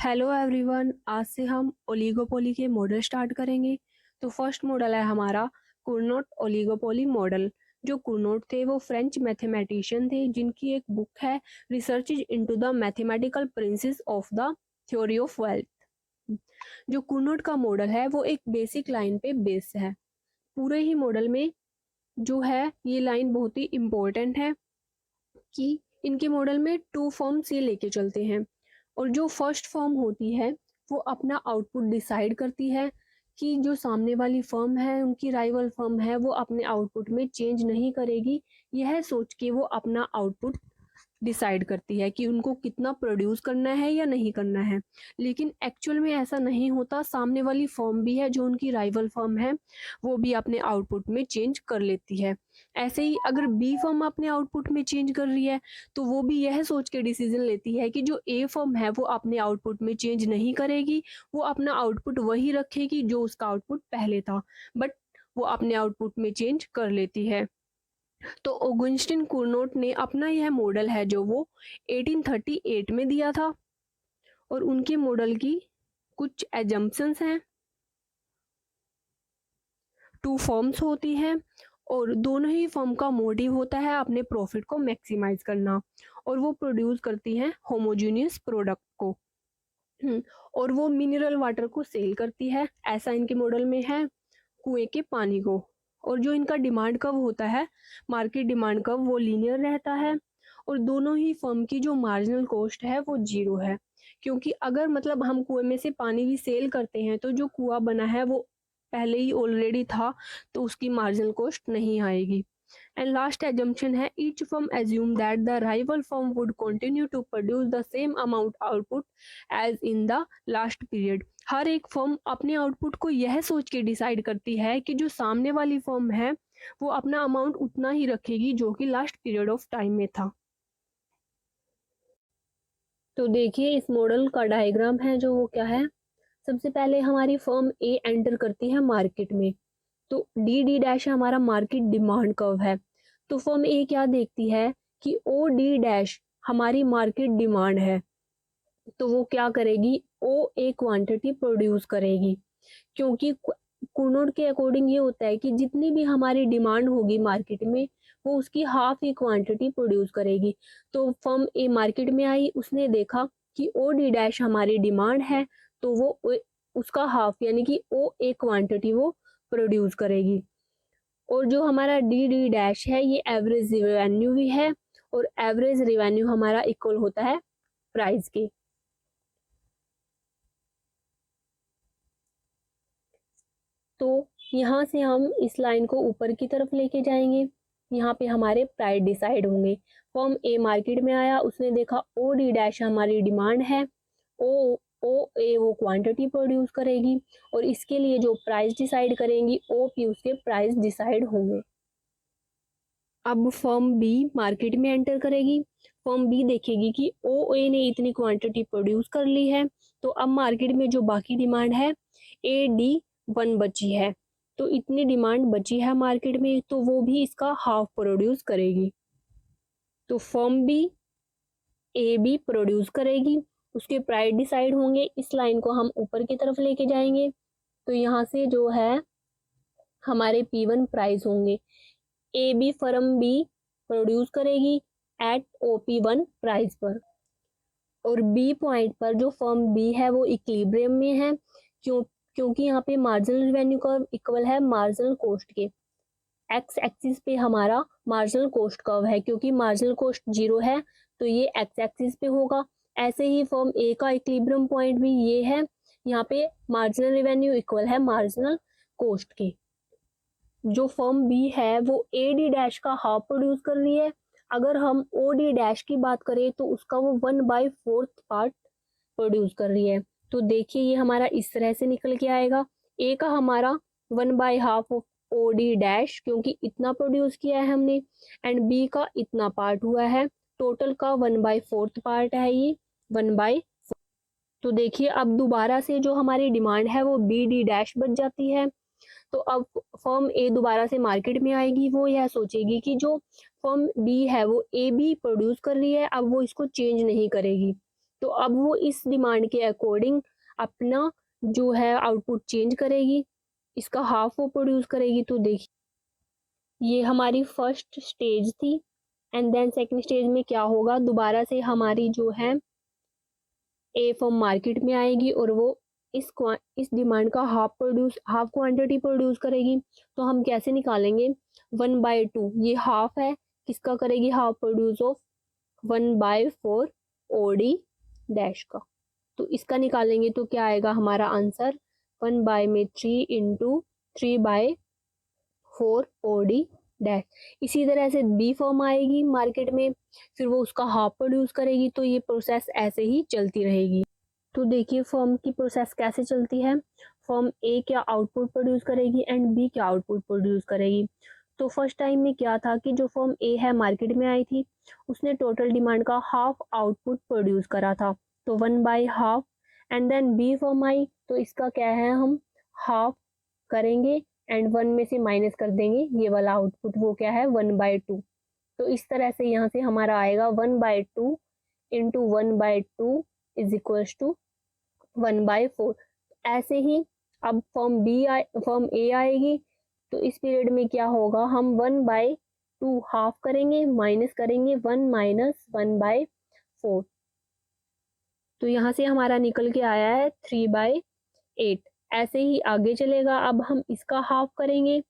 Hello everyone, आज से हम ओलिगोपोली के मॉडल स्टार्ट करेंगे। तो फर्स्ट मॉडल है हमारा कुर्नोट ओलिगोपोली मॉडल। जो कुर्नोट थे वो फ्रेंच मैथमेटिशियन थे जिनकी एक बुक है research into the mathematical premises of the theory of wealth. जो कुर्नोट का मॉडल है वो एक बेसिक लाइन पे बेस है। पूरे ही मॉडल में जो है ये लाइन बहुत ही इम्पोर्टेंट है कि इनके मॉडल में टू फॉर्म्स ये लेके चलते हैं। और जो फर्स्ट फॉर्म होती है वो अपना आउटपुट डिसाइड करती है कि जो सामने वाली फर्म है उनकी राइवल फर्म है वो अपने आउटपुट में चेंज नहीं करेगी। यह सोच के वो अपना आउटपुट डिसाइड करती है कि उनको कितना प्रोड्यूस करना है या नहीं करना है। लेकिन एक्चुअल में ऐसा नहीं होता, सामने वाली फर्म भी है जो उनकी राइवल फर्म है वो भी अपने आउटपुट में चेंज कर लेती है। ऐसे ही अगर बी फर्म अपने आउटपुट में चेंज कर रही है तो वो भी यह सोच के डिसीजन लेती है कि जो ए फर्म है वो अपने आउटपुट में चेंज नहीं करेगी, वो अपना आउटपुट वही रखेगी जो उसका आउटपुट पहले था, बट वो अपने आउटपुट में चेंज कर लेती है। तो ऑगस्टिन कुर्नोट ने अपना यह मॉडल है जो वो 1838 में दिया था। और उनके मॉडल की कुछ एजम्पशंस हैं। टू फॉर्म्स होती हैं और दोनों ही फर्म का मोटिव होता है अपने प्रॉफिट को मैक्सिमाइज करना, और वो प्रोड्यूस करती हैं होमोजीनियस प्रोडक्ट को। और वो मिनरल वाटर को सेल करती है, ऐसा इनके मॉडल में है, कुएं के पानी को। और जो इनका डिमांड कब होता है, मार्केट डिमांड कब, वो लीनियर रहता है। और दोनों ही फर्म की जो मार्जिनल कॉस्ट है वो जीरो है, क्योंकि अगर मतलब हम कुएं में से पानी भी सेल करते हैं तो जो कुआं बना है वो पहले ही ऑलरेडी था, तो उसकी मार्जिनल कॉस्ट नहीं आएगी। एंड लास्ट एजम्पशन है each firm assume that the rival firm would continue to produce the same amount output as in the last period. हर एक फर्म अपने आउटपुट को यह सोच के डिसाइड करती है कि जो सामने वाली फर्म है वो अपना अमाउंट उतना ही रखेगी जो कि लास्ट पीरियड ऑफ टाइम में था। तो देखिए इस मॉडल का डायग्राम है जो वो क्या है। सबसे पहले हमारी फर्म ए एंटर करती है मार्केट में। तो डी डी डैश हमारा मार्केट डिमांड कर्व है। तो फर्म ए क्या देखती है कि ओ डी डैश हमारी मार्केट डिमांड है, तो वो क्या करेगी, ओ ए क्वांटिटी प्रोड्यूस करेगी। क्योंकि कुर्नोट के अकॉर्डिंग ये होता है कि जितनी भी हमारी डिमांड होगी मार्केट में वो उसकी हाफ ही क्वांटिटी प्रोड्यूस करेगी। तो फर्म ए मार्केट में आई, उसने देखा कि ओ डी डैश हमारी डिमांड है, तो वो उसका हाफ यानी कि ओ ए क्वांटिटी वो प्रोड्यूस करेगी। और जो हमारा डी डी डैश है ये एवरेज रिवेन्यू भी है, और एवरेज रिवेन्यू हमारा इक्वल होता है प्राइस के। तो यहाँ से हम इस लाइन को ऊपर की तरफ लेके जाएंगे। यहाँ पे हमारे प्राइस डिसाइड होंगे। फर्म ए मार्केट में आया, उसने देखा ओ डी डैश हमारी डिमांड है, ओ ओ ए वो क्वांटिटी प्रोड्यूस करेगी, और इसके लिए जो प्राइस डिसाइड करेंगी ओ पी उसके प्राइस डिसाइड होंगे। अब फर्म बी मार्केट में एंटर करेगी। फर्म बी देखेगी कि ओ ए ने इतनी क्वांटिटी प्रोड्यूस कर ली है, तो अब मार्केट में जो बाकी डिमांड है ए डी वन बची है, तो इतनी डिमांड बची है मार्केट में, तो वो भी इसका हाफ प्रोड्यूस करेगी। तो firm B A B produce करेगी, उसके प्राइस डिसाइड होंगे। इस लाइन को हम ऊपर की तरफ लेके जाएंगे। तो यहाँ से जो है हमारे P1 प्राइस होंगे। A B firm B produce करेगी एट OP1 प्राइस पर, और बी पॉइंट पर जो फर्म बी है वो इक्विलिब्रियम में है, क्योंकि यहाँ पे मार्जिनल रेवेन्यू कर्व इक्वल है मार्जिनल कॉस्ट के। एक्स एक्सिस पे हमारा मार्जिनल कॉस्ट कर्व है, क्योंकि मार्जिनल कॉस्ट जीरो है तो ये एक्स एक्सिस पे होगा। ऐसे ही फर्म ए का इक्विलिब्रियम पॉइंट भी ये है, यहाँ पे मार्जिनल रेवेन्यू इक्वल है मार्जिनल कॉस्ट के। जो फर्म बी है वो ए डी डैश का हाफ प्रोड्यूस कर रही है। अगर हम ओ डी डैश की बात करें तो उसका वो 1/4 पार्ट प्रोड्यूस कर रही है। तो देखिए ये हमारा इस तरह से निकल के आएगा। ए का हमारा 1/2 ऑफ ओ डी डैश, क्योंकि इतना प्रोड्यूस किया है हमने, एंड बी का इतना पार्ट हुआ है, टोटल का 1/4 पार्ट है ये 1/4। तो देखिए अब दोबारा से जो हमारी डिमांड है वो बी डी डैश बच जाती है। तो अब फर्म ए दोबारा से मार्केट में आएगी, वो यह सोचेगी कि जो फर्म बी है वो ए बी प्रोड्यूस कर रही है, अब वो इसको चेंज नहीं करेगी, तो अब वो इस डिमांड के अकॉर्डिंग अपना जो है आउटपुट चेंज करेगी, इसका हाफ वो प्रोड्यूस करेगी। तो देखिए ये हमारी फर्स्ट स्टेज थी। एंड देन सेकंड स्टेज में क्या होगा, दोबारा से हमारी जो है ए फर्म मार्केट में आएगी और वो इस डिमांड का हाफ क्वांटिटी प्रोड्यूस करेगी। तो हम कैसे निकालेंगे, 1/2 ये हाफ है, किसका करेगी half produce of 1/4 OD dash का। तो इसका निकालेंगे तो क्या आएगा हमारा आंसर, 1/3 इंटू 3/4 ओडी डैश। इसी तरह से बी फर्म आएगी मार्केट में, फिर वो उसका हाफ प्रोड्यूस करेगी। तो ये प्रोसेस ऐसे ही चलती रहेगी। तो देखिए फर्म की प्रोसेस कैसे चलती है, फर्म ए क्या आउटपुट प्रोड्यूस करेगी एंड बी क्या आउटपुट प्रोड्यूस करेगी। तो फर्स्ट टाइम में क्या था कि जो फर्म ए है मार्केट में आई थी, उसने टोटल डिमांड का हाफ आउटपुट प्रोड्यूस करा था, तो 1/2। And then B firm I, तो इसका क्या है, हम हाफ करेंगे एंड 1 में से माइनस कर देंगे ये वाला आउटपुट, वो क्या है 1/2। तो इस तरह से यहाँ से हमारा आएगा 1/2 इंटू 1/2 इज इक्वल्स टू 1/4। ऐसे ही अब फर्म ए आएगी, तो इस पीरियड में क्या होगा, हम 1/2 हाफ करेंगे, माइनस करेंगे 1 माइनस 1/4। तो यहाँ से हमारा निकल के आया है 3/8। ऐसे ही आगे चलेगा, अब हम इसका हाफ करेंगे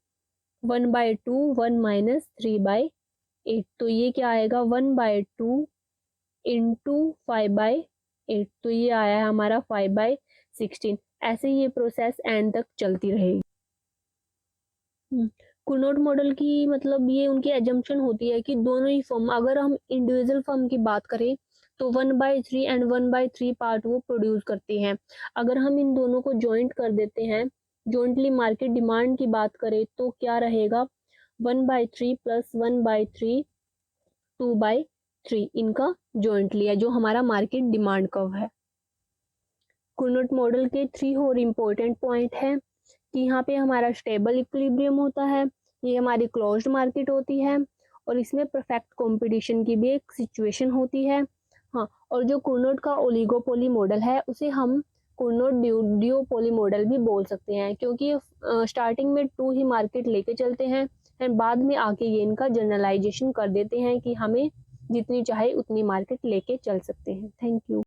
1/2 1 माइनस 3/8। तो ये क्या आएगा 1/2 इंटू 5/8। तो ये आया है हमारा 5/16। ऐसे ही ये प्रोसेस एंड तक चलती रहेगी। कुर्नोट मॉडल की मतलब ये उनकी एजम्पशन होती है कि दोनों ही फर्म, अगर हम इंडिविजुअल फर्म की बात करें तो 1/3 एंड 1/3 पार्ट वो प्रोड्यूस करते हैं। अगर हम इन दोनों को जॉइंट कर देते हैं, जॉइंटली मार्केट डिमांड की बात करें तो क्या रहेगा, 1/3 प्लस 1/3 2/3 इनका जॉइंटली है, जो हमारा मार्केट डिमांड कर्व है। कुर्नोट मॉडल के 3 और इम्पोर्टेंट पॉइंट है कि यहाँ पे हमारा स्टेबल इक्विलिब्रियम होता है, ये हमारी क्लोज्ड मार्केट होती है और इसमें परफेक्ट कंपटीशन की भी एक सिचुएशन होती है। हाँ, और जो कुर्नोट का ओलिगोपोली मॉडल है उसे हम कुर्नोट ड्यूओपोली मॉडल भी बोल सकते हैं, क्योंकि स्टार्टिंग में 2 ही मार्केट लेके चलते हैं एंड बाद में आके ये इनका जनरलाइजेशन कर देते हैं कि हमें जितनी चाहे उतनी मार्केट लेके चल सकते हैं। Thank you.